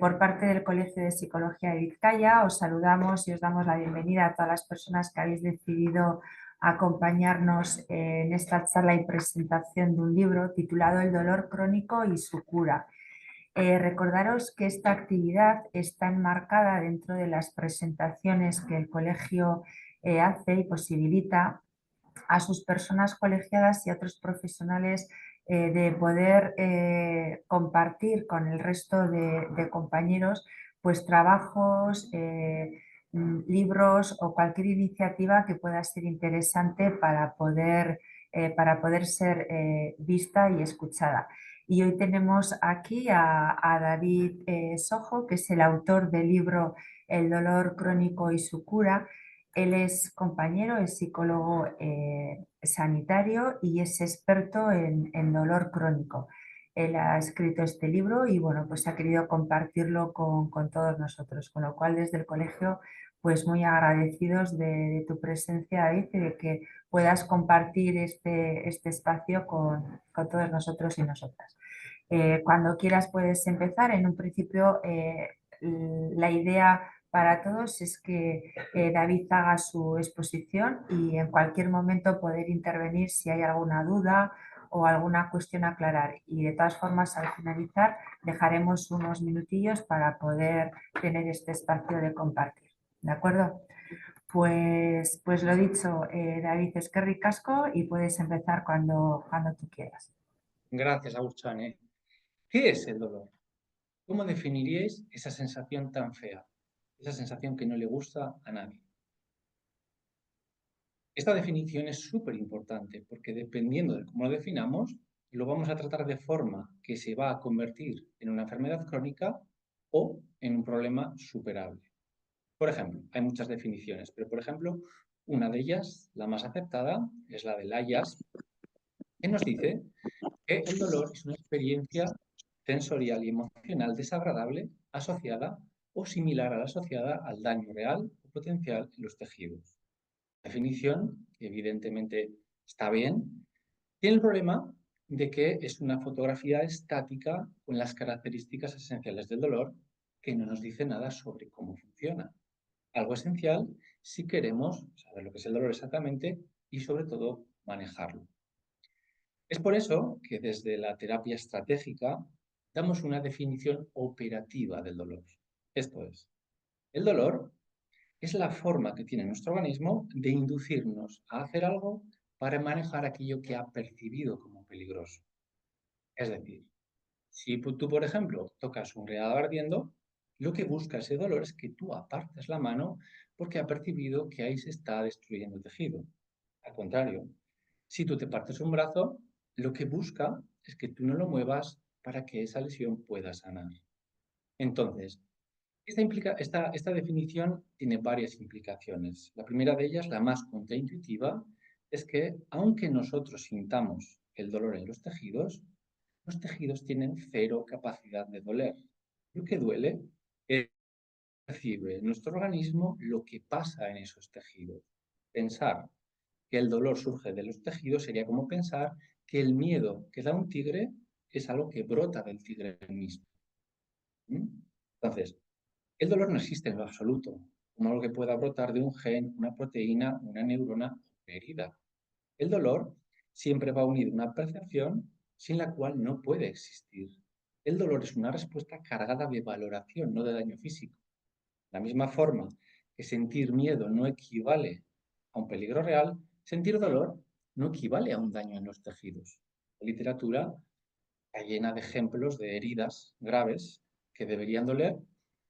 Por parte del Colegio de Psicología de Vizcaya, os saludamos y os damos la bienvenida a todas las personas que habéis decidido acompañarnos en esta charla y presentación de un libro titulado El dolor crónico y su cura. Recordaros que esta actividad está enmarcada dentro de las presentaciones que el colegio hace y posibilita a sus personas colegiadas y a otros profesionales de poder compartir con el resto de compañeros pues trabajos, libros o cualquier iniciativa que pueda ser interesante para poder ser vista y escuchada. Y hoy tenemos aquí a David Sojo, que es el autor del libro El dolor crónico y su cura. Él es compañero, es psicólogo sanitario y es experto en dolor crónico. Él ha escrito este libro y bueno, pues ha querido compartirlo con todos nosotros, con lo cual desde el colegio pues muy agradecidos de tu presencia, David, y de que puedas compartir este espacio con todos nosotros y nosotras. Cuando quieras puedes empezar. En un principio la idea para todos es que David haga su exposición y en cualquier momento poder intervenir si hay alguna duda o alguna cuestión a aclarar. Y de todas formas, al finalizar, dejaremos unos minutillos para poder tener este espacio de compartir. ¿De acuerdo? Pues lo dicho, David, es que ricasco y puedes empezar cuando tú quieras. Gracias, Agustín. ¿Qué es el dolor? ¿Cómo definiríais esa sensación tan fea? Esa sensación que no le gusta a nadie. Esta definición es súper importante porque dependiendo de cómo lo definamos, lo vamos a tratar de forma que se va a convertir en una enfermedad crónica o en un problema superable. Por ejemplo, hay muchas definiciones, pero por ejemplo, una de ellas, la más aceptada, es la de Layas, que nos dice que el dolor es una experiencia sensorial y emocional desagradable asociada o similar a la asociada al daño real o potencial en los tejidos. Definición que evidentemente está bien, tiene el problema de que es una fotografía estática con las características esenciales del dolor que no nos dice nada sobre cómo funciona. Algo esencial si queremos saber lo que es el dolor exactamente y sobre todo manejarlo. Es por eso que desde la terapia estratégica damos una definición operativa del dolor. Esto es, el dolor es la forma que tiene nuestro organismo de inducirnos a hacer algo para manejar aquello que ha percibido como peligroso. Es decir, si tú, por ejemplo, tocas un regador ardiendo, lo que busca ese dolor es que tú apartes la mano porque ha percibido que ahí se está destruyendo el tejido. Al contrario, si tú te partes un brazo, lo que busca es que tú no lo muevas para que esa lesión pueda sanar. Entonces, esta definición tiene varias implicaciones. La primera de ellas, la más contraintuitiva, es que aunque nosotros sintamos el dolor en los tejidos tienen cero capacidad de doler. Lo que duele es percibe nuestro organismo lo que pasa en esos tejidos. Pensar que el dolor surge de los tejidos sería como pensar que el miedo que da un tigre es algo que brota del tigre mismo. ¿Mm? Entonces, el dolor no existe en lo absoluto, como algo que pueda brotar de un gen, una proteína, una neurona o una herida. El dolor siempre va unido a una percepción sin la cual no puede existir. El dolor es una respuesta cargada de valoración, no de daño físico. De la misma forma que sentir miedo no equivale a un peligro real, sentir dolor no equivale a un daño en los tejidos. La literatura está llena de ejemplos de heridas graves que deberían doler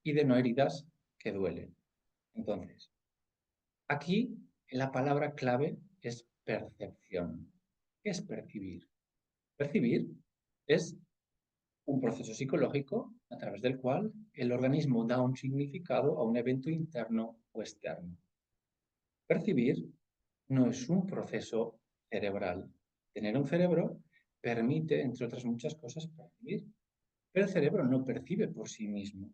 y de no heridas que duelen. Entonces, aquí la palabra clave es percepción. ¿Qué es percibir? Percibir es un proceso psicológico a través del cual el organismo da un significado a un evento interno o externo. Percibir no es un proceso cerebral. Tener un cerebro permite, entre otras muchas cosas, percibir, pero el cerebro no percibe por sí mismo.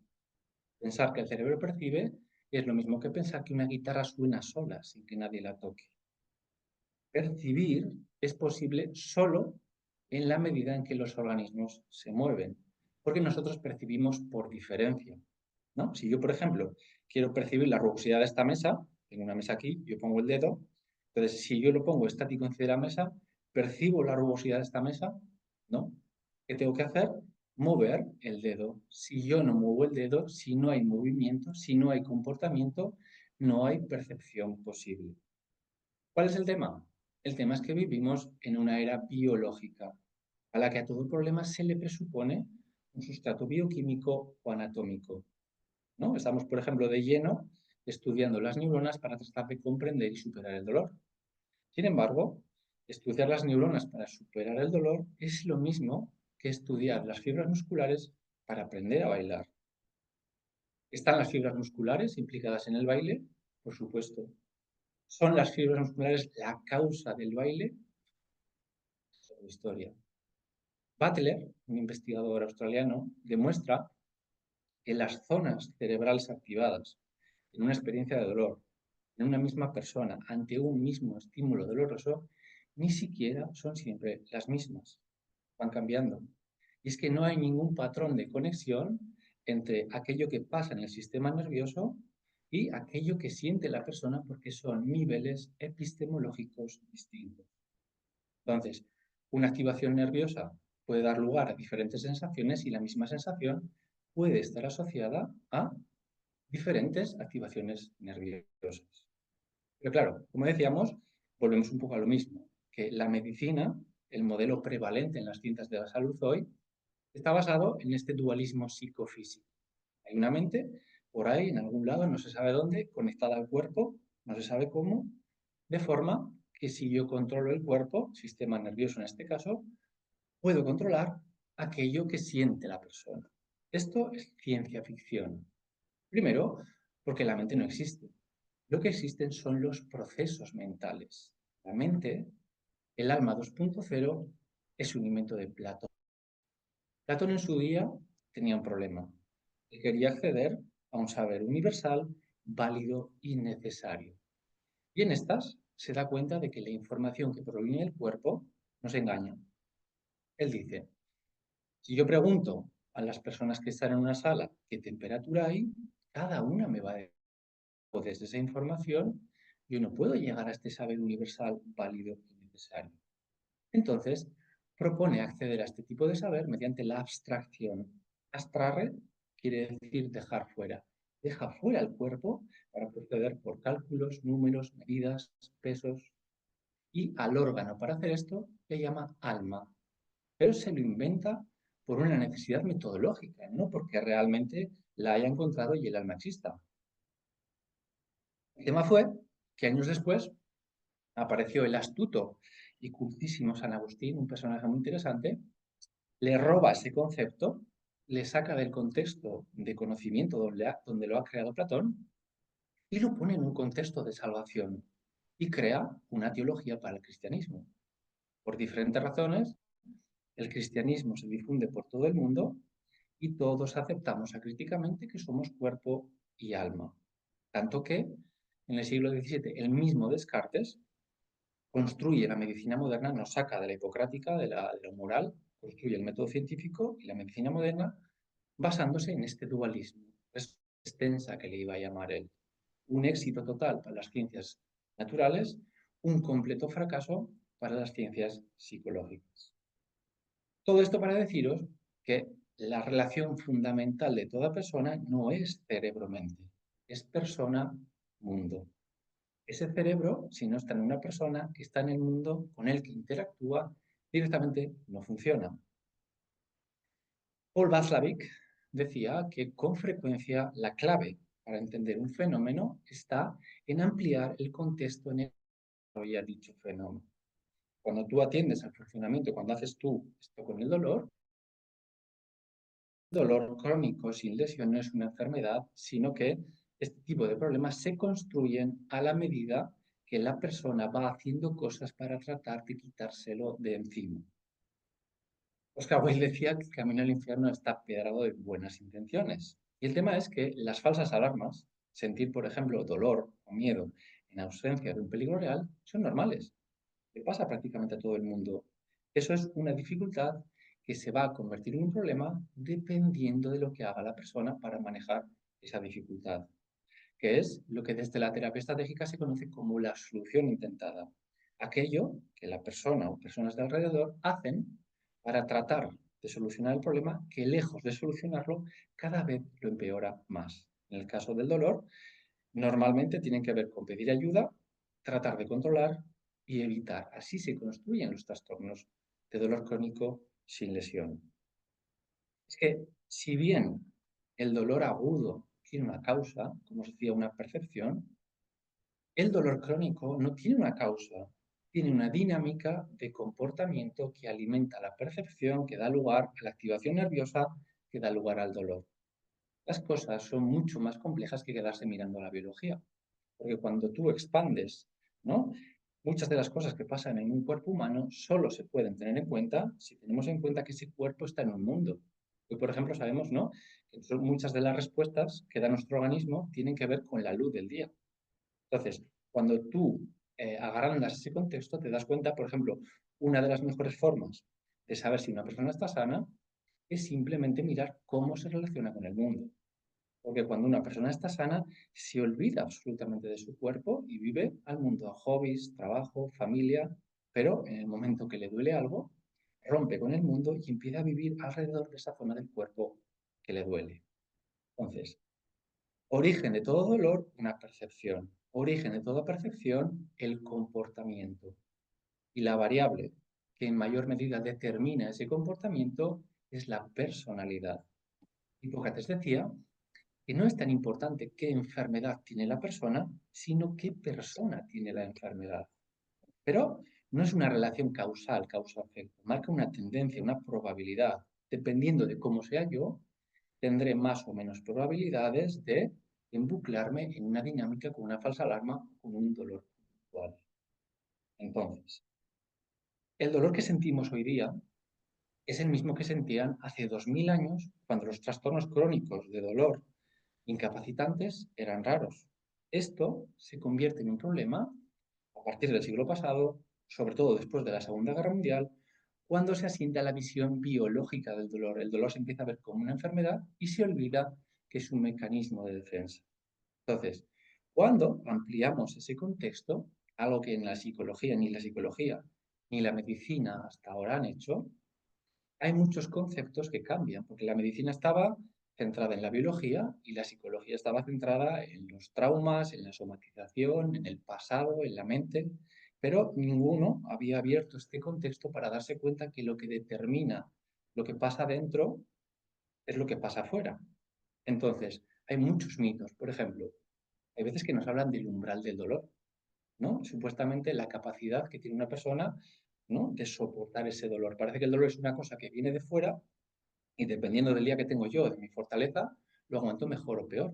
Pensar que el cerebro percibe es lo mismo que pensar que una guitarra suena sola sin que nadie la toque. Percibir es posible solo en la medida en que los organismos se mueven. porque nosotros percibimos por diferencia, ¿no? Si yo, por ejemplo, quiero percibir la rugosidad de esta mesa, tengo una mesa aquí, yo pongo el dedo, entonces si yo lo pongo estático encima de la mesa, percibo la rugosidad de esta mesa, ¿no? ¿Qué tengo que hacer? Mover el dedo. Si yo no muevo el dedo, si no hay movimiento, si no hay comportamiento, no hay percepción posible. ¿Cuál es el tema? El tema es que vivimos en una era biológica, a la que a todo problema se le presupone un sustrato bioquímico o anatómico, ¿no? Estamos, por ejemplo, de lleno estudiando las neuronas para tratar de comprender y superar el dolor. Sin embargo, estudiar las neuronas para superar el dolor es lo mismo que estudiar las fibras musculares para aprender a bailar. ¿Están las fibras musculares implicadas en el baile? Por supuesto. ¿Son las fibras musculares la causa del baile? Es otra historia. Butler, un investigador australiano, demuestra que las zonas cerebrales activadas en una experiencia de dolor en una misma persona ante un mismo estímulo doloroso ni siquiera son siempre las mismas, van cambiando. Y es que no hay ningún patrón de conexión entre aquello que pasa en el sistema nervioso y aquello que siente la persona porque son niveles epistemológicos distintos. Entonces, una activación nerviosa puede dar lugar a diferentes sensaciones y la misma sensación puede estar asociada a diferentes activaciones nerviosas. Pero claro, como decíamos, volvemos un poco a lo mismo, que la medicina, el modelo prevalente en las ciencias de la salud hoy, está basado en este dualismo psicofísico. Hay una mente por ahí, en algún lado, no se sabe dónde, conectada al cuerpo, no se sabe cómo, de forma que si yo controlo el cuerpo, sistema nervioso en este caso, puedo controlar aquello que siente la persona. Esto es ciencia ficción. Primero, porque la mente no existe. Lo que existen son los procesos mentales. La mente, el alma 2.0, es un invento de Platón. Platón en su día tenía un problema. Él quería acceder a un saber universal, válido y necesario. Y en estas se da cuenta de que la información que proviene del cuerpo nos engaña. Él dice, si yo pregunto a las personas que están en una sala qué temperatura hay, cada una me va a decir desde esa información, yo no puedo llegar a este saber universal, válido y necesario. Entonces, propone acceder a este tipo de saber mediante la abstracción. Abstraer quiere decir dejar fuera. Deja fuera el cuerpo para proceder por cálculos, números, medidas, pesos. Y al órgano para hacer esto le llama alma. Pero se lo inventa por una necesidad metodológica, no porque realmente la haya encontrado y el alma exista. El tema fue que años después apareció el astuto y cultísimo San Agustín, un personaje muy interesante, le roba ese concepto, le saca del contexto de conocimiento donde lo ha creado Platón y lo pone en un contexto de salvación y crea una teología para el cristianismo. Por diferentes razones, el cristianismo se difunde por todo el mundo y todos aceptamos acríticamente que somos cuerpo y alma. Tanto que en el siglo XVII el mismo Descartes construye la medicina moderna, nos saca de la hipocrática, de lo moral, construye el método científico y la medicina moderna basándose en este dualismo, extensa que le iba a llamar él. Un éxito total para las ciencias naturales, un completo fracaso para las ciencias psicológicas. Todo esto para deciros que la relación fundamental de toda persona no es cerebro-mente, es persona-mundo. Ese cerebro, si no está en una persona que está en el mundo con el que interactúa, directamente no funciona. Paul Watzlawick decía que con frecuencia la clave para entender un fenómeno está en ampliar el contexto en el que desarrolla dicho fenómeno. Cuando tú atiendes al funcionamiento, cuando haces tú esto con el dolor crónico sin lesión no es una enfermedad, sino que este tipo de problemas se construyen a la medida que la persona va haciendo cosas para tratar de quitárselo de encima. Oscar Wilde decía que el camino al infierno está pedrado de buenas intenciones. Y el tema es que las falsas alarmas, sentir, por ejemplo, dolor o miedo en ausencia de un peligro real, son normales. Le pasa prácticamente a todo el mundo. Eso es una dificultad que se va a convertir en un problema dependiendo de lo que haga la persona para manejar esa dificultad, que es lo que desde la terapia estratégica se conoce como la solución intentada. Aquello que la persona o personas de alrededor hacen para tratar de solucionar el problema que lejos de solucionarlo cada vez lo empeora más. En el caso del dolor, normalmente tienen que ver con pedir ayuda, tratar de controlar y evitar. Así se construyen los trastornos de dolor crónico sin lesión. Es que si bien el dolor agudo tiene una causa, como os decía, una percepción, el dolor crónico no tiene una causa, tiene una dinámica de comportamiento que alimenta la percepción, que da lugar a la activación nerviosa, que da lugar al dolor. Las cosas son mucho más complejas que quedarse mirando la biología, porque cuando tú expandes, ¿no? Muchas de las cosas que pasan en un cuerpo humano solo se pueden tener en cuenta si tenemos en cuenta que ese cuerpo está en un mundo. Hoy, por ejemplo, sabemos, ¿no?, que muchas de las respuestas que da nuestro organismo tienen que ver con la luz del día. Entonces, cuando tú agrandas ese contexto, te das cuenta, por ejemplo, una de las mejores formas de saber si una persona está sana es simplemente mirar cómo se relaciona con el mundo. Porque cuando una persona está sana, se olvida absolutamente de su cuerpo y vive al mundo, a hobbies, trabajo, familia, pero en el momento que le duele algo, rompe con el mundo y empieza a vivir alrededor de esa zona del cuerpo que le duele. Entonces, origen de todo dolor, una percepción. Origen de toda percepción, el comportamiento. Y la variable que en mayor medida determina ese comportamiento es la personalidad. Hipócrates decía que no es tan importante qué enfermedad tiene la persona, sino qué persona tiene la enfermedad. Pero no es una relación causal, causa-efecto. Marca una tendencia, una probabilidad. Dependiendo de cómo sea yo, tendré más o menos probabilidades de embuclarme en una dinámica con una falsa alarma o con un dolor puntual. Entonces, el dolor que sentimos hoy día es el mismo que sentían hace 2000 años cuando los trastornos crónicos de dolor incapacitantes eran raros. Esto se convierte en un problema a partir del siglo pasado, sobre todo después de la Segunda Guerra Mundial, cuando se asienta la visión biológica del dolor. El dolor se empieza a ver como una enfermedad y se olvida que es un mecanismo de defensa. Entonces, cuando ampliamos ese contexto, algo que en la psicología, ni la psicología, ni la medicina hasta ahora han hecho, hay muchos conceptos que cambian, porque la medicina estaba centrada en la biología y la psicología estaba centrada en los traumas, en la somatización, en el pasado, en la mente, pero ninguno había abierto este contexto para darse cuenta que lo que determina lo que pasa dentro es lo que pasa afuera. Entonces, hay muchos mitos. Por ejemplo, hay veces que nos hablan del umbral del dolor, ¿no? Supuestamente la capacidad que tiene una persona, ¿no?, de soportar ese dolor. Parece que el dolor es una cosa que viene de fuera y dependiendo del día que tengo yo, de mi fortaleza, lo aguanto mejor o peor.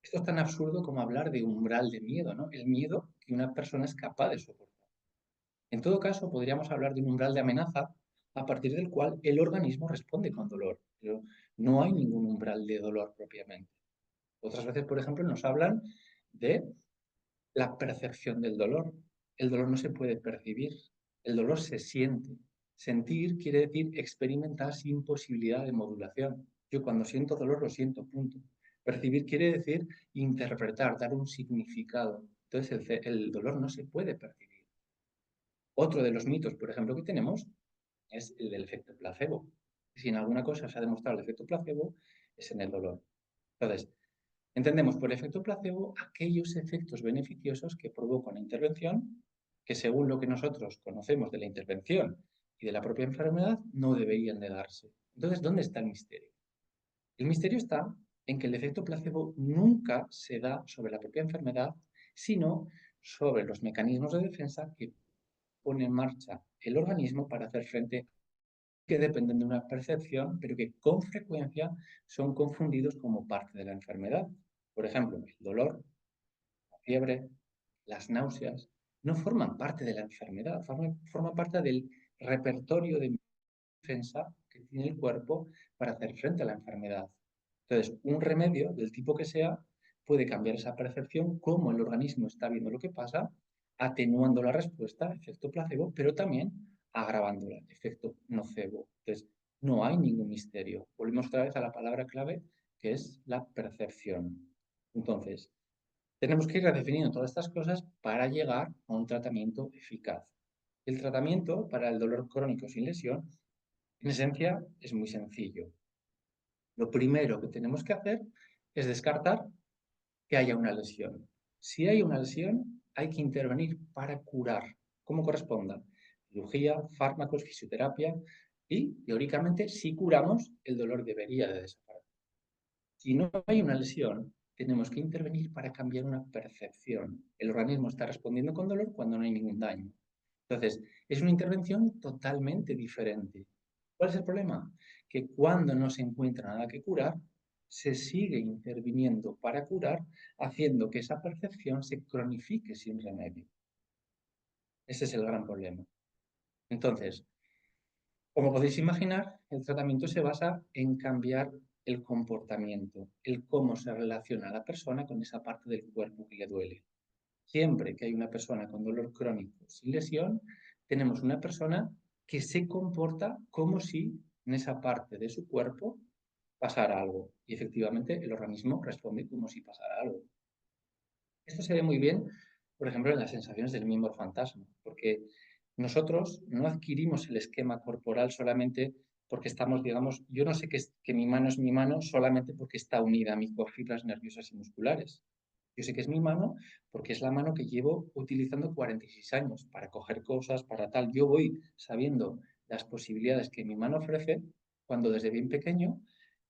Esto es tan absurdo como hablar de umbral de miedo, ¿no? El miedo que una persona es capaz de soportar. En todo caso, podríamos hablar de un umbral de amenaza a partir del cual el organismo responde con dolor, pero no hay ningún umbral de dolor propiamente. Otras veces, por ejemplo, nos hablan de la percepción del dolor. El dolor no se puede percibir, el dolor se siente. Sentir quiere decir experimentar sin posibilidad de modulación. Yo cuando siento dolor lo siento, punto. Percibir quiere decir interpretar, dar un significado. Entonces el dolor no se puede percibir. Otro de los mitos, por ejemplo, que tenemos es el del efecto placebo. Si en alguna cosa se ha demostrado el efecto placebo, es en el dolor. Entonces, entendemos por efecto placebo aquellos efectos beneficiosos que provoca una intervención que, según lo que nosotros conocemos de la intervención y de la propia enfermedad, no deberían de darse. Entonces, ¿dónde está el misterio? El misterio está en que el efecto placebo nunca se da sobre la propia enfermedad, sino sobre los mecanismos de defensa que pone en marcha el organismo para hacer frente, que dependen de una percepción, pero que con frecuencia son confundidos como parte de la enfermedad. Por ejemplo, el dolor, la fiebre, las náuseas, no forman parte de la enfermedad, forman parte del repertorio de defensa que tiene el cuerpo para hacer frente a la enfermedad. Entonces, un remedio del tipo que sea puede cambiar esa percepción, cómo el organismo está viendo lo que pasa, atenuando la respuesta, efecto placebo, pero también agravándola, efecto nocebo. Entonces, No hay ningún misterio. Volvemos otra vez a la palabra clave, que es la percepción. Entonces, tenemos que ir redefiniendo todas estas cosas para llegar a un tratamiento eficaz. El tratamiento para el dolor crónico sin lesión, en esencia, es muy sencillo. Lo primero que tenemos que hacer es descartar que haya una lesión. Si hay una lesión, hay que intervenir para curar, como corresponda. Cirugía, fármacos, fisioterapia y, teóricamente, si curamos, el dolor debería de desaparecer. Si no hay una lesión, tenemos que intervenir para cambiar una percepción. El organismo está respondiendo con dolor cuando no hay ningún daño. Entonces, es una intervención totalmente diferente. ¿Cuál es el problema? Que cuando no se encuentra nada que curar, se sigue interviniendo para curar, haciendo que esa percepción se cronifique sin remedio. Ese es el gran problema. Entonces, como podéis imaginar, el tratamiento se basa en cambiar el comportamiento, el cómo se relaciona la persona con esa parte del cuerpo que le duele. Siempre que hay una persona con dolor crónico sin lesión, tenemos una persona que se comporta como si en esa parte de su cuerpo pasara algo. Y efectivamente el organismo responde como si pasara algo. Esto se ve muy bien, por ejemplo, en las sensaciones del miembro fantasma, porque nosotros no adquirimos el esquema corporal solamente porque estamos, digamos, yo no sé que mi mano es mi mano solamente porque está unida a mis fibras nerviosas y musculares. Yo sé que es mi mano porque es la mano que llevo utilizando 46 años para coger cosas, para tal. Yo voy sabiendo las posibilidades que mi mano ofrece cuando desde bien pequeño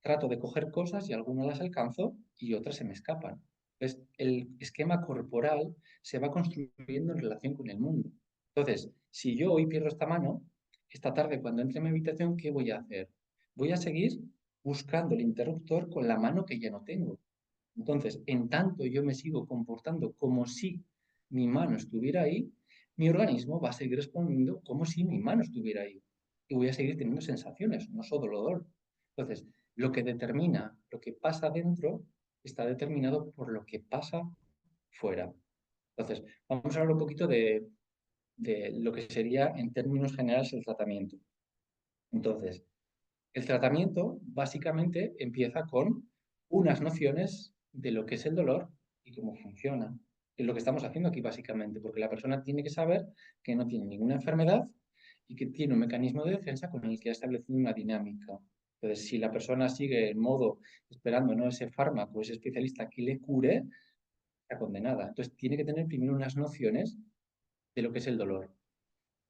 trato de coger cosas y algunas las alcanzo y otras se me escapan. Entonces, el esquema corporal se va construyendo en relación con el mundo. Entonces, si yo hoy pierdo esta mano, esta tarde cuando entre en mi habitación, ¿qué voy a hacer? Voy a seguir buscando el interruptor con la mano que ya no tengo. Entonces, en tanto yo me sigo comportando como si mi mano estuviera ahí, mi organismo va a seguir respondiendo como si mi mano estuviera ahí. Y voy a seguir teniendo sensaciones, no solo dolor. Entonces, lo que determina lo que pasa dentro está determinado por lo que pasa fuera. Entonces, vamos a hablar un poquito de lo que sería en términos generales el tratamiento. Entonces, el tratamiento básicamente empieza con unas nociones de lo que es el dolor y cómo funciona. Es lo que estamos haciendo aquí básicamente, porque la persona tiene que saber que no tiene ninguna enfermedad y que tiene un mecanismo de defensa con el que ha establecido una dinámica. Entonces, si la persona sigue en modo esperando no ese fármaco, ese especialista que le cure, está condenada. Entonces, tiene que tener primero unas nociones de lo que es el dolor.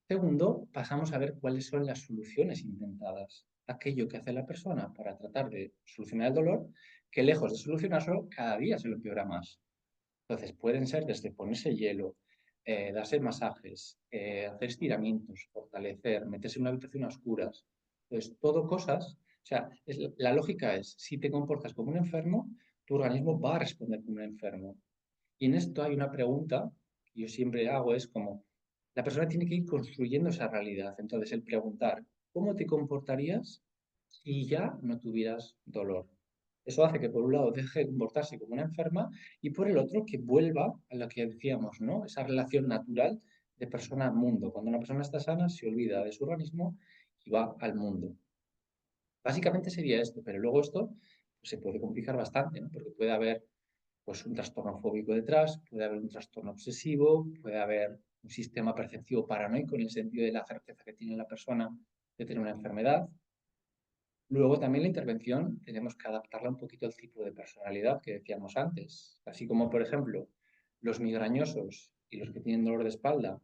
Segundo, pasamos a ver cuáles son las soluciones intentadas. Aquello que hace la persona para tratar de solucionar el dolor, que lejos de solucionarlo, cada día se lo empeora más. Entonces, pueden ser desde ponerse hielo, darse masajes, hacer estiramientos, fortalecer, meterse en una habitación a oscuras. Entonces, todo cosas, o sea, la lógica es, si te comportas como un enfermo, tu organismo va a responder como un enfermo. Y en esto hay una pregunta que yo siempre hago, es como, la persona tiene que ir construyendo esa realidad. Entonces, el preguntar, ¿cómo te comportarías si ya no tuvieras dolor? Eso hace que, por un lado, deje de comportarse como una enferma y, por el otro, que vuelva a lo que decíamos, ¿no? Esa relación natural de persona al mundo. Cuando una persona está sana, se olvida de su organismo y va al mundo. Básicamente sería esto, pero luego esto pues, se puede complicar bastante, ¿no? Porque puede haber pues un trastorno fóbico detrás, puede haber un trastorno obsesivo, puede haber un sistema perceptivo paranoico en el sentido de la certeza que tiene la persona de tener una enfermedad. Luego también la intervención tenemos que adaptarla un poquito al tipo de personalidad que decíamos antes. Así como, por ejemplo, los migrañosos y los que tienen dolor de espalda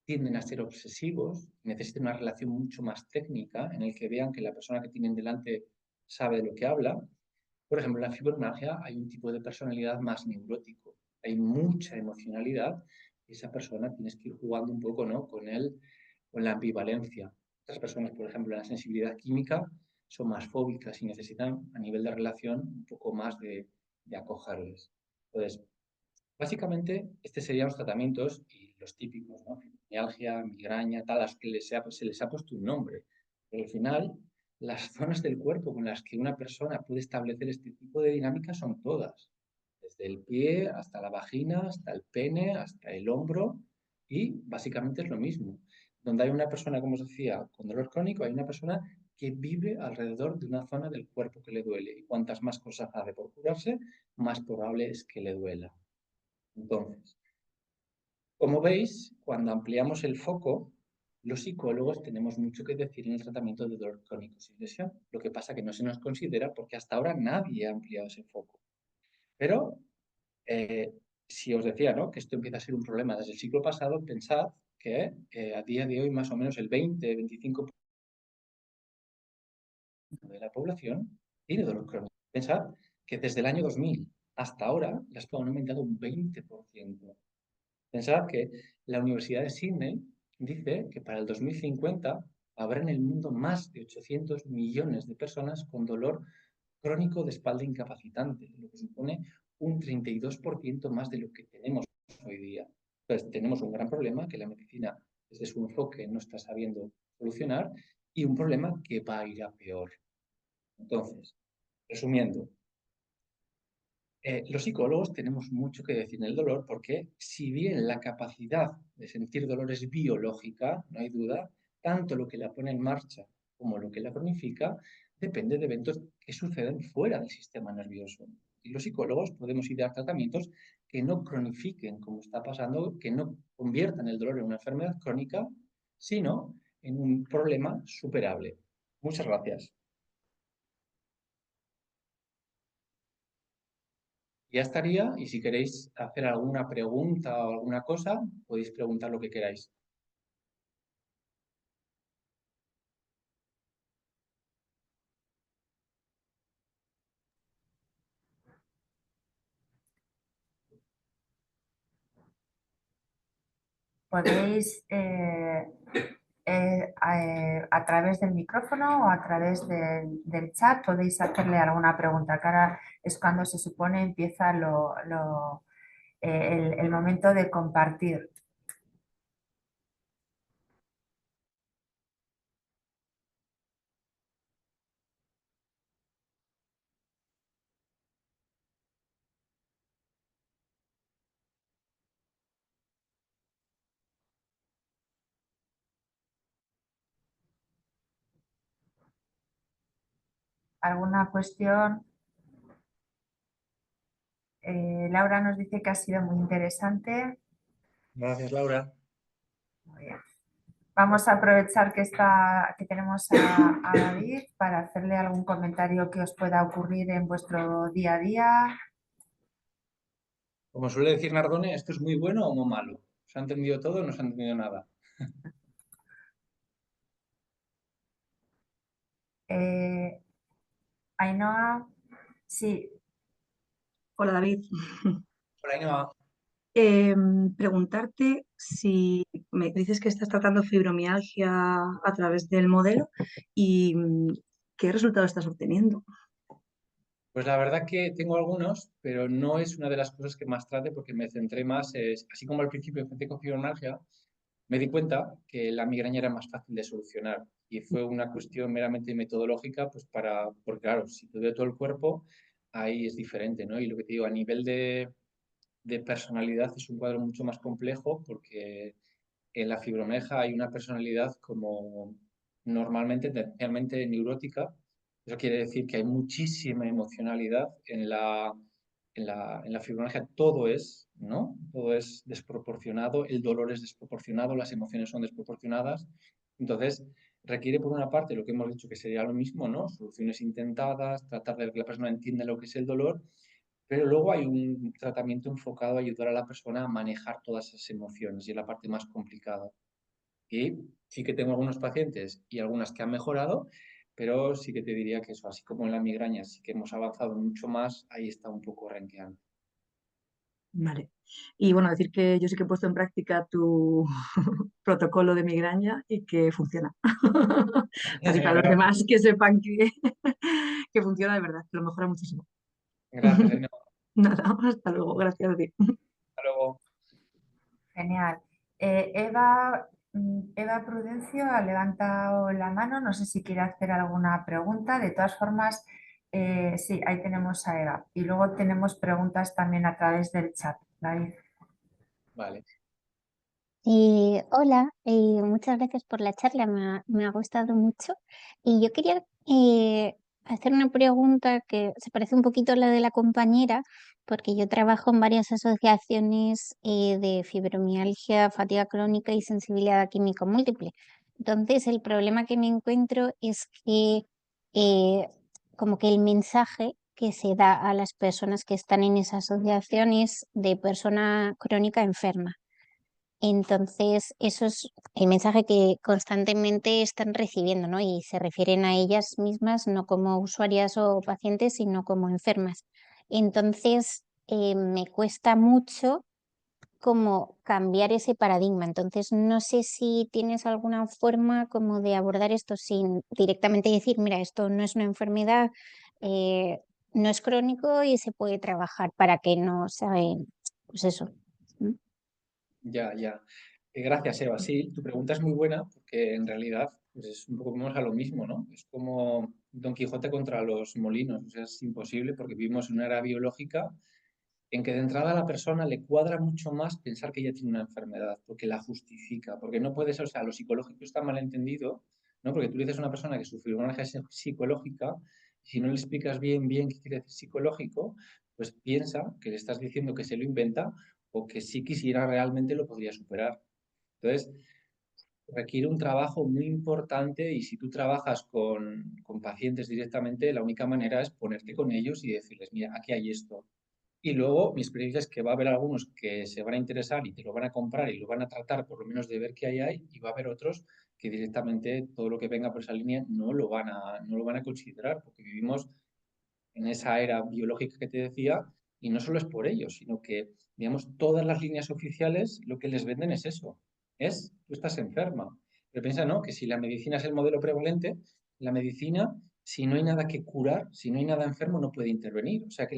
tienden a ser obsesivos, necesitan una relación mucho más técnica en el que vean que la persona que tienen delante sabe de lo que habla. Por ejemplo, en la fibromialgia hay un tipo de personalidad más neurótico. Hay mucha emocionalidad y esa persona tienes que ir jugando un poco, ¿no? Con la ambivalencia. Otras personas, por ejemplo, en la sensibilidad química son más fóbicas y necesitan a nivel de relación un poco más de acogerles. Entonces, básicamente, estos serían los tratamientos y los típicos, ¿no? Fibromialgia, migraña, tal, a las que se les ha puesto un nombre. Pero al final, las zonas del cuerpo con las que una persona puede establecer este tipo de dinámica son todas. Desde el pie hasta la vagina, hasta el pene, hasta el hombro. Y básicamente es lo mismo. Donde hay una persona, como os decía, con dolor crónico, hay una persona que vive alrededor de una zona del cuerpo que le duele. Y cuantas más cosas hace por curarse, más probable es que le duela. Entonces, como veis, cuando ampliamos el foco, los psicólogos tenemos mucho que decir en el tratamiento de dolor crónico sin lesión. Lo que pasa que no se nos considera porque hasta ahora nadie ha ampliado ese foco. Pero eh, si os decía, ¿no?, que esto empieza a ser un problema desde el siglo pasado, pensad que a día de hoy más o menos el 20-25% de la población tiene dolor crónico. Pensad que desde el año 2000 hasta ahora las han aumentado un 20%. Pensad que la Universidad de Sydney dice que para el 2050 habrá en el mundo más de 800 millones de personas con dolor crónico de espalda incapacitante, lo que supone un 32% más de lo que tenemos hoy día. Entonces, tenemos un gran problema que la medicina, desde su enfoque, no está sabiendo solucionar y un problema que va a ir a peor. Entonces, resumiendo, los psicólogos tenemos mucho que decir en el dolor porque si bien la capacidad de sentir dolor es biológica, no hay duda, tanto lo que la pone en marcha como lo que la cronifica depende de eventos que suceden fuera del sistema nervioso. Y los psicólogos podemos idear tratamientos que no cronifiquen, como está pasando, que no conviertan el dolor en una enfermedad crónica, sino en un problema superable. Muchas gracias. Ya estaría, y si queréis hacer alguna pregunta o alguna cosa, podéis preguntar lo que queráis. Podéis a través del micrófono o a través del chat podéis hacerle alguna pregunta, que ahora es cuando se supone empieza el momento de compartir. ¿Alguna cuestión? Laura nos dice que ha sido muy interesante. Gracias, Laura. Muy bien. Vamos a aprovechar que tenemos a David para hacerle algún comentario que os pueda ocurrir en vuestro día a día. Como suele decir Nardone, ¿esto es muy bueno o muy malo? ¿Se ha entendido todo o no se ha entendido nada? Ainhoa, sí. Hola David. Hola, Ainhoa. Preguntarte si me dices que estás tratando fibromialgia a través del modelo y qué resultado estás obteniendo. Pues la verdad que tengo algunos, pero no es una de las cosas que más trate porque me centré más, así como al principio empecé con fibromialgia, me di cuenta que la migraña era más fácil de solucionar y fue una cuestión meramente metodológica, pues porque claro, si te duele todo el cuerpo, ahí es diferente, ¿no? Y lo que te digo, a nivel de personalidad es un cuadro mucho más complejo porque en la fibromialgia hay una personalidad como normalmente, tendencialmente neurótica. Eso quiere decir que hay muchísima emocionalidad en la fibromialgia. Todo es, ¿no? Todo es desproporcionado, el dolor es desproporcionado, las emociones son desproporcionadas. Entonces, requiere por una parte lo que hemos dicho que sería lo mismo, ¿no? Soluciones intentadas, tratar de que la persona entienda lo que es el dolor, pero luego hay un tratamiento enfocado a ayudar a la persona a manejar todas esas emociones y es la parte más complicada. Y sí que tengo algunos pacientes y algunas que han mejorado, pero sí que te diría que eso, así como en la migraña, sí que hemos avanzado mucho más, ahí está un poco renqueando. Vale. Y bueno, decir que yo sí que he puesto en práctica tu protocolo de migraña y que funciona. Así para los demás que sepan que funciona de verdad, que lo mejora muchísimo. Gracias, Ainhoa. Nada, hasta luego. Gracias a ti. Hasta luego. Genial. Eva Prudencio ha levantado la mano, no sé si quiere hacer alguna pregunta. De todas formas, sí, ahí tenemos a Eva. Y luego tenemos preguntas también a través del chat. David. Vale. Hola, muchas gracias por la charla, me ha gustado mucho. Y yo quería hacer una pregunta que se parece un poquito a la de la compañera, porque yo trabajo en varias asociaciones de fibromialgia, fatiga crónica y sensibilidad químico múltiple. Entonces, el problema que me encuentro es que eh, como que el mensaje que se da a las personas que están en esa asociación es de persona crónica enferma. Entonces, eso es el mensaje que constantemente están recibiendo, ¿no? Y se refieren a ellas mismas no como usuarias o pacientes, sino como enfermas. Entonces, me cuesta mucho como cambiar ese paradigma. Entonces, no sé si tienes alguna forma como de abordar esto sin directamente decir, mira, esto no es una enfermedad, eh, no es crónico y se puede trabajar para que no se, pues eso. ¿Mm? Ya, ya. Gracias, Eva. Sí, tu pregunta es muy buena porque en realidad pues es un poco vamos a lo mismo, ¿no? Es como Don Quijote contra los molinos. O sea, es imposible porque vivimos en una era biológica en que de entrada a la persona le cuadra mucho más pensar que ella tiene una enfermedad, porque la justifica, porque no puede ser, o sea, lo psicológico está mal entendido, ¿no? Porque tú le dices a una persona que sufrió una enfermedad psicológica, y si no le explicas bien qué quiere decir psicológico, pues piensa que le estás diciendo que se lo inventa o que si quisiera realmente lo podría superar. Entonces, requiere un trabajo muy importante y si tú trabajas con pacientes directamente, la única manera es ponerte con ellos y decirles, mira, aquí hay esto. Y luego mi experiencia es que va a haber algunos que se van a interesar y te lo van a comprar y lo van a tratar por lo menos de ver qué hay, y va a haber otros que directamente todo lo que venga por esa línea no lo van a considerar, porque vivimos en esa era biológica que te decía, y no solo es por ello, sino que, digamos, todas las líneas oficiales lo que les venden es eso, es tú estás enferma. Pero piensa, ¿no? Que si la medicina es el modelo prevalente, la medicina, si no hay nada que curar, si no hay nada enfermo, no puede intervenir. O sea que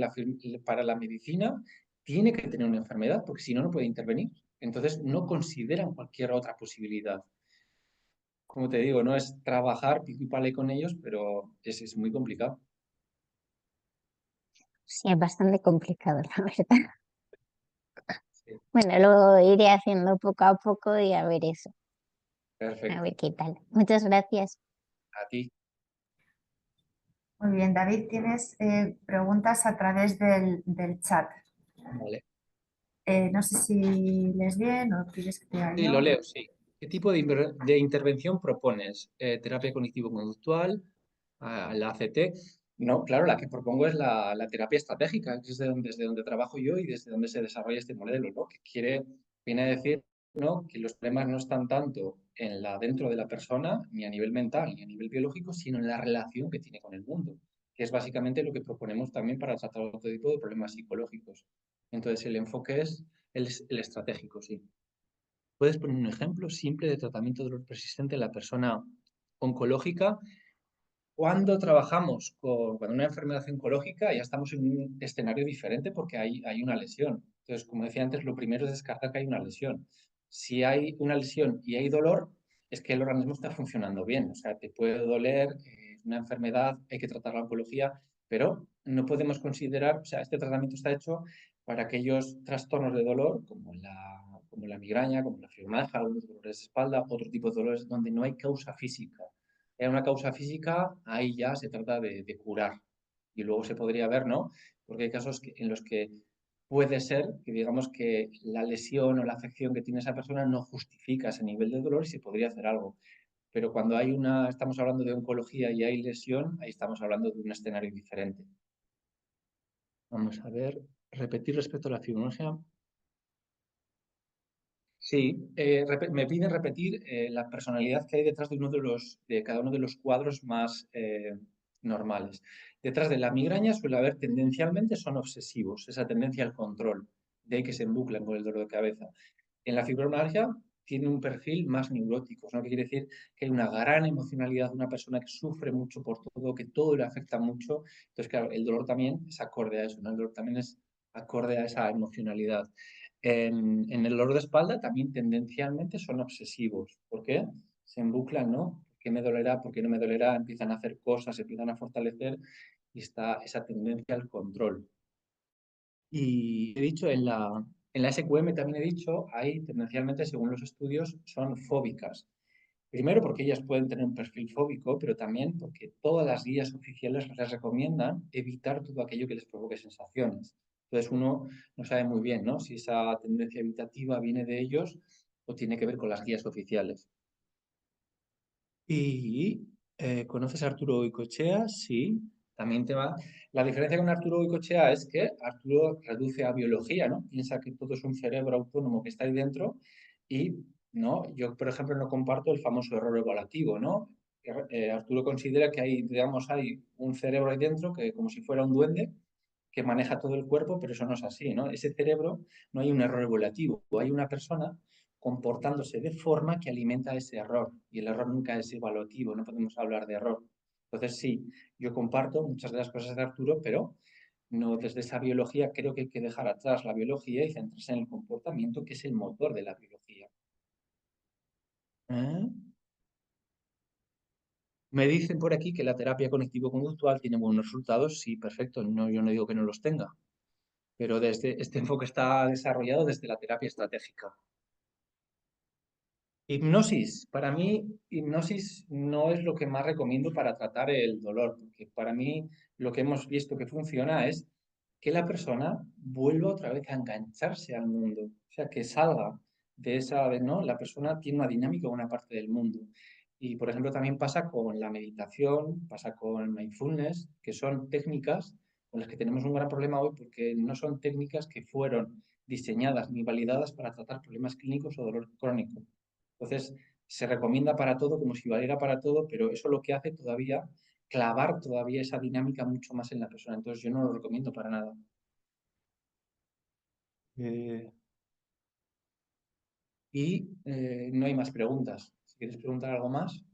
para la medicina tiene que tener una enfermedad, porque si no, no puede intervenir. Entonces no consideran cualquier otra posibilidad. Como te digo, no es trabajar pico y pala con ellos, pero es muy complicado. Sí, es bastante complicado, la verdad. Sí, Bueno, lo iré haciendo poco a poco y a ver eso, a perfecto. ver qué tal. Muchas gracias. A ti. Muy bien, David, tienes preguntas a través del chat. Vale. No sé si lees bien o quieres que te haga Sí, lo yo. leo, sí. ¿Qué tipo de intervención propones? ¿Terapia cognitivo-conductual? ¿La ACT? No, claro, la que propongo es la terapia estratégica, que es desde donde trabajo yo y desde donde se desarrolla este modelo, ¿no? Viene a decir, ¿no? Que los problemas no están tanto dentro de la persona, ni a nivel mental, ni a nivel biológico, sino en la relación que tiene con el mundo, que es básicamente lo que proponemos también para tratar otro tipo de problemas psicológicos. Entonces, el enfoque es el estratégico, sí. ¿Puedes poner un ejemplo simple de tratamiento de dolor persistente en la persona oncológica? Cuando una enfermedad oncológica ya estamos en un escenario diferente porque hay una lesión. Entonces, como decía antes, lo primero es descartar que hay una lesión. Si hay una lesión y hay dolor, es que el organismo está funcionando bien. O sea, te puede doler, es una enfermedad, hay que tratar la oncología, pero no podemos considerar, o sea, este tratamiento está hecho para aquellos trastornos de dolor como la migraña, como la fibromialgia, algunos dolores de espalda, otro tipo de dolores donde no hay causa física. En una causa física, ahí ya se trata de curar. Y luego se podría ver, ¿no? Porque hay casos en los que puede ser que digamos que la lesión o la afección que tiene esa persona no justifica ese nivel de dolor y se podría hacer algo. Pero cuando estamos hablando de oncología y hay lesión, ahí estamos hablando de un escenario diferente. Vamos a ver, repetir respecto a la fibromialgia. Sí, me piden repetir la personalidad que hay detrás de cada uno de los cuadros más normales. Detrás de la migraña suele haber tendencialmente son obsesivos, esa tendencia al control, de ahí que se embuclan con el dolor de cabeza. En la fibromialgia tiene un perfil más neurótico, ¿no? Que quiere decir que hay una gran emocionalidad de una persona que sufre mucho por todo, que todo le afecta mucho. Entonces, claro, el dolor también es acorde a eso, ¿no? El dolor también es acorde a esa emocionalidad. En el dolor de espalda también tendencialmente son obsesivos. ¿Por qué? Se embuclan, ¿no? ¿Por qué me dolerá? ¿Por qué no me dolerá? Empiezan a hacer cosas, empiezan a fortalecer y está esa tendencia al control. Y he dicho, en En la SQM también he dicho, hay tendencialmente, según los estudios, son fóbicas. Primero porque ellas pueden tener un perfil fóbico, pero también porque todas las guías oficiales les recomiendan evitar todo aquello que les provoque sensaciones. Entonces uno no sabe muy bien, ¿no?, si esa tendencia evitativa viene de ellos o tiene que ver con las guías oficiales. Y ¿conoces a Arturo Goicoechea? Sí, también te va. La diferencia con Arturo Goicoechea es que Arturo reduce a biología, ¿no? Piensa que todo es un cerebro autónomo que está ahí dentro y, ¿no? Yo, por ejemplo, no comparto el famoso error evaluativo, ¿no? Arturo considera que hay, digamos, hay un cerebro ahí dentro que como si fuera un duende que maneja todo el cuerpo, pero eso no es así, ¿no? Ese cerebro no hay un error evolutivo, hay una persona comportándose de forma que alimenta ese error y el error nunca es evaluativo, no podemos hablar de error. Entonces sí, yo comparto muchas de las cosas de Arturo, pero no desde esa biología. Creo que hay que dejar atrás la biología y centrarse en el comportamiento, que es el motor de la biología. ¿Eh? Me dicen por aquí que la terapia cognitivo-conductual tiene buenos resultados. Sí, perfecto. No, yo no digo que no los tenga, pero desde este enfoque está desarrollado desde la terapia estratégica. Hipnosis. Para mí, hipnosis no es lo que más recomiendo para tratar el dolor, porque para mí lo que hemos visto que funciona es que la persona vuelva otra vez a engancharse al mundo, o sea, que salga de esa, ¿no? La persona tiene una dinámica en una parte del mundo. Y, por ejemplo, también pasa con la meditación, pasa con mindfulness, que son técnicas con las que tenemos un gran problema hoy porque no son técnicas que fueron diseñadas ni validadas para tratar problemas clínicos o dolor crónico. Entonces, se recomienda para todo como si valiera para todo, pero eso lo que hace todavía, clavar todavía esa dinámica mucho más en la persona. Entonces, yo no lo recomiendo para nada. Eh, no hay más preguntas. Si quieres preguntar algo más.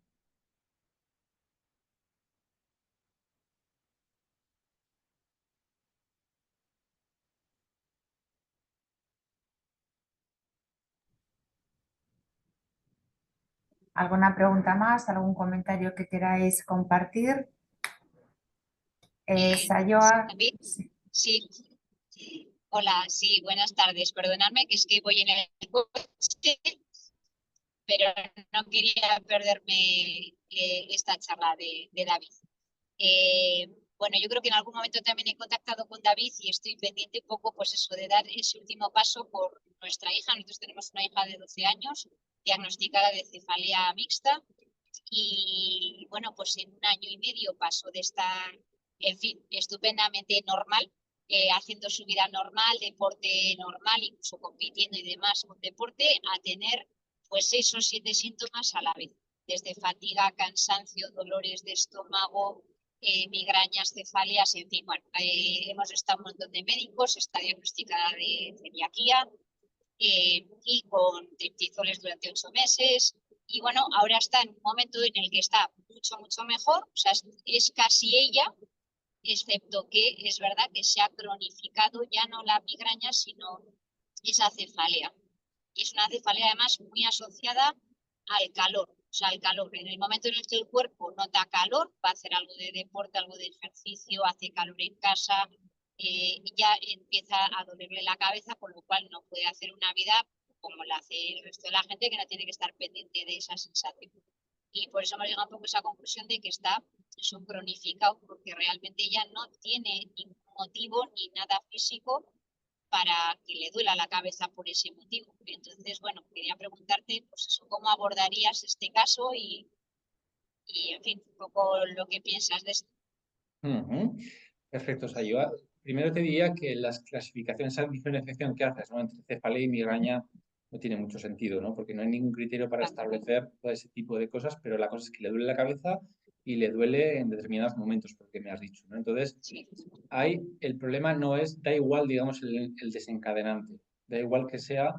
¿Alguna pregunta más? ¿Algún comentario que queráis compartir? Sayoa. David, Sí. sí. Hola, sí, buenas tardes. Perdonadme que es que voy en el coche, pero no quería perderme esta charla de David. Bueno, yo creo que en algún momento también he contactado con David y estoy pendiente un poco, pues eso, de dar ese último paso por nuestra hija. Nosotros tenemos una hija de 12 años diagnosticada de cefalea mixta y bueno, pues en 1 año y medio pasó de estar, en fin, estupendamente normal, haciendo su vida normal, deporte normal, incluso compitiendo y demás con deporte, a tener pues 6 o 7 síntomas a la vez, desde fatiga, cansancio, dolores de estómago, migrañas, cefaleas, en fin, bueno, hemos estado un montón de médicos, está diagnosticada de celiaquía y con triptizoles durante 8 meses. Y bueno, ahora está en un momento en el que está mucho, mucho mejor, o sea, es casi ella, excepto que es verdad que se ha cronificado ya no la migraña, sino esa cefalea. Y es una cefalea además muy asociada al calor, o sea, al calor. En el momento en el que el cuerpo nota calor, va a hacer algo de deporte, algo de ejercicio, hace calor en casa, ya empieza a dolerle la cabeza, con lo cual no puede hacer una vida como la hace el resto de la gente, que no tiene que estar pendiente de esa sensación. Y por eso hemos llegado un poco a esa conclusión de que está subcronificado, porque realmente ya no tiene ningún motivo ni nada físico para que le duela la cabeza por ese motivo. Entonces, bueno, quería preguntarte, pues eso, ¿cómo abordarías este caso? Y en fin, un poco lo que piensas de esto. Perfecto, Sayoa. Primero te diría que las clasificaciones, esa diferenciación que haces, ¿no?, entre cefalea y migraña no tiene mucho sentido, ¿no? Porque no hay ningún criterio para establecer todo ese tipo de cosas, pero la cosa es que le duele la cabeza y le duele en determinados momentos, porque me has dicho, ¿no? Entonces, Sí. el problema no es, da igual, digamos, el desencadenante, da igual que sea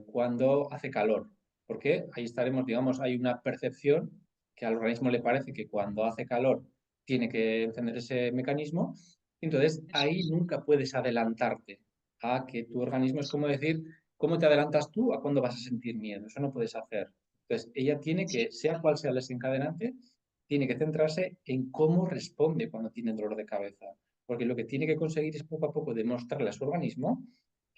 cuando hace calor, porque ahí estaremos, digamos, hay una percepción que al organismo le parece que cuando hace calor tiene que encender ese mecanismo, entonces ahí nunca puedes adelantarte a que tu organismo, es como decir, ¿cómo te adelantas tú a cuándo vas a sentir miedo? Eso no puedes hacer. Entonces, ella tiene que, sea cual sea el desencadenante, tiene que centrarse en cómo responde cuando tiene dolor de cabeza, porque lo que tiene que conseguir es poco a poco demostrarle a su organismo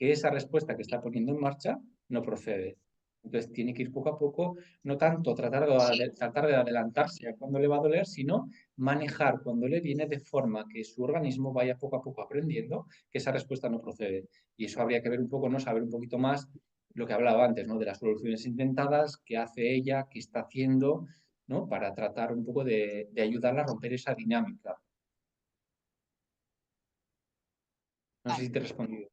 que esa respuesta que está poniendo en marcha no procede. Entonces tiene que ir poco a poco, no tanto tratar de adelantarse a cuando le va a doler, sino manejar cuando le viene de forma que su organismo vaya poco a poco aprendiendo que esa respuesta no procede. Y eso habría que ver un poco, ¿no? Saber un poquito más lo que hablaba antes, ¿no? De las soluciones intentadas, qué hace ella, qué está haciendo, ¿no? Para tratar un poco de ayudarla a romper esa dinámica. No sé si te he respondido.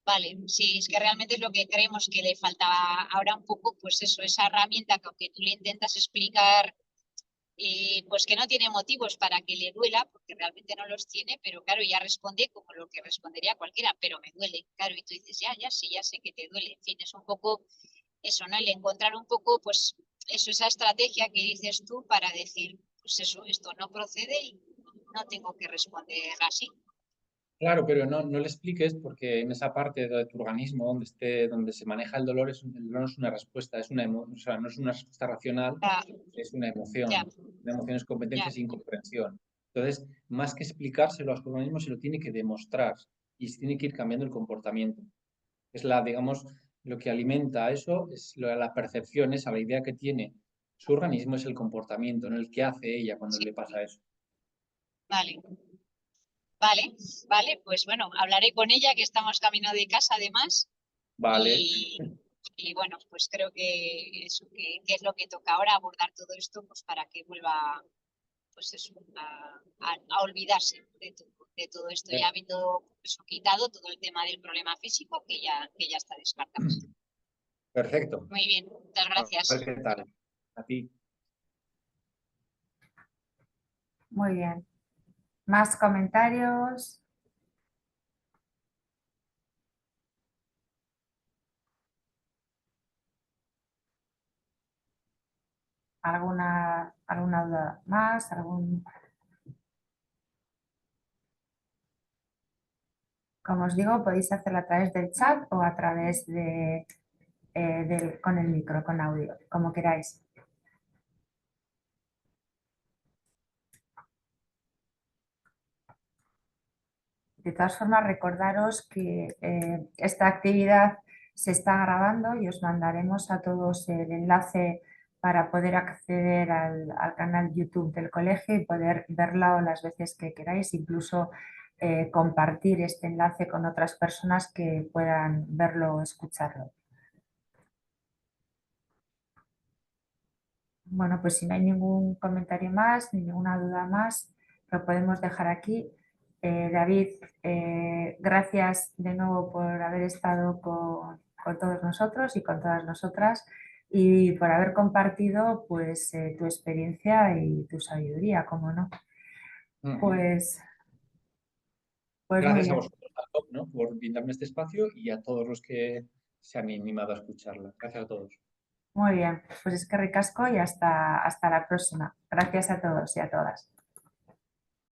Vale, sí, es que realmente es lo que creemos que le faltaba ahora un poco, pues eso, esa herramienta que aunque tú le intentas explicar, pues que no tiene motivos para que le duela, porque realmente no los tiene, pero claro, ya responde como lo que respondería cualquiera, pero me duele, claro, y tú dices, ya sé que te duele, en fin, es un poco eso, ¿no? El encontrar un poco, pues eso, esa estrategia que dices tú para decir, pues eso, esto no procede y no tengo que responder así. Claro, pero no le expliques porque en esa parte de tu organismo donde se maneja el dolor, el dolor no es una respuesta, o sea, no es una respuesta racional, Ya, es una emoción. ya, Una emoción es competencia ya, sin comprensión. Entonces, más que explicárselo a su organismo, se lo tiene que demostrar y se tiene que ir cambiando el comportamiento. Es digamos, lo que alimenta eso, es la percepción, esa, la idea que tiene su organismo es el comportamiento, no el que hace ella cuando sí, le pasa eso. vale. Vale, pues bueno, hablaré con ella, que estamos camino de casa además, Vale, y bueno, pues creo que eso, que es lo que toca ahora, abordar todo esto, pues para que vuelva, pues eso, a olvidarse de todo esto, ya habiendo eso, quitado todo el tema del problema físico, que ya está descartado. perfecto. Muy bien, muchas A gracias. ver qué tal. A ti. Muy bien. ¿Más comentarios? ¿Alguna duda más? Como os digo, podéis hacerlo a través del chat o a través con el micro, con audio, como queráis. De todas formas, recordaros que esta actividad se está grabando y os mandaremos a todos el enlace para poder acceder al canal YouTube del colegio y poder verla las veces que queráis, incluso compartir este enlace con otras personas que puedan verlo o escucharlo. Bueno, pues si no hay ningún comentario más, ni ninguna duda más, lo podemos dejar aquí. David, gracias de nuevo por haber estado con todos nosotros y con todas nosotras y por haber compartido pues, tu experiencia y tu sabiduría, como no. Pues muy Gracias a bien. vosotros, ¿no? Por brindarme este espacio y a todos los que se han animado a escucharla. Gracias a todos. Muy bien, pues es que ricasco y hasta la próxima. Gracias a todos y a todas.